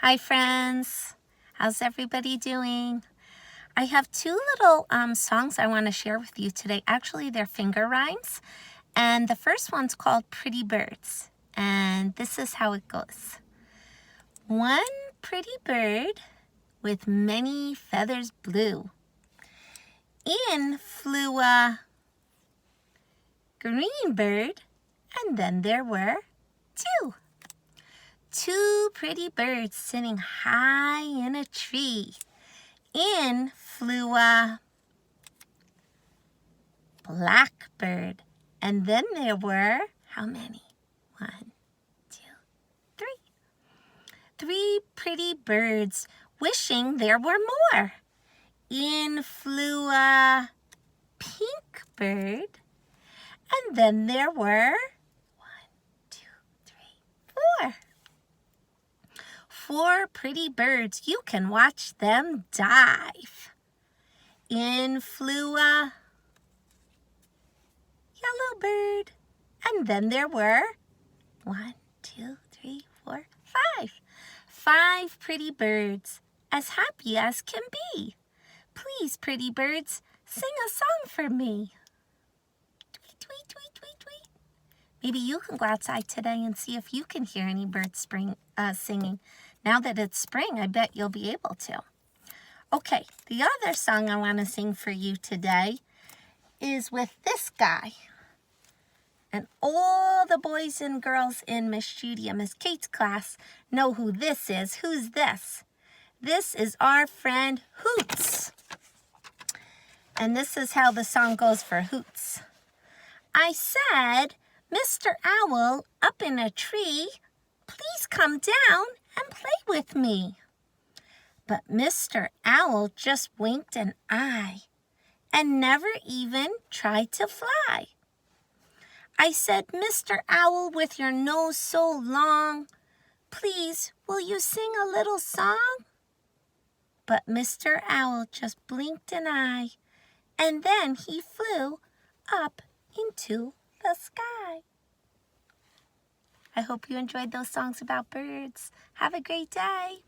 Hi friends, how's everybody doing? I have two little songs I want to share with you today. Actually, they're finger rhymes, and the first one's called Pretty Birds, and this is how it goes. One pretty bird with many feathers blue. In flew a green bird, and then there were two pretty birds sitting high in a tree. In flew a blackbird, and then there were, how many? 1, 2, 3. 3 pretty birds, wishing there were more. In flew a pink bird, and then there were 1, 2, 3, 4. 4 pretty birds, you can watch them dive. In flew a yellow bird, and then there were 1, 2, 3, 4, 5. 5 pretty birds, as happy as can be. Please, pretty birds, sing a song for me. Tweet, tweet, tweet, tweet, tweet. Maybe you can go outside today and see if you can hear any birds singing. Now that it's spring, I bet you'll be able to. Okay, the other song I want to sing for you today is with this guy. And all the boys and girls in Miss Judy and Miss Kate's class know who this is. Who's this? This is our friend Hoots. And this is how the song goes for Hoots. I said, Mr. Owl up in a tree, please come down and play with me. But Mr. Owl just winked an eye and never even tried to fly. I said, Mr. Owl with your nose so long, please, will you sing a little song? But Mr. Owl just blinked an eye, and then he flew up into the sky. I hope you enjoyed those songs about birds. Have a great day.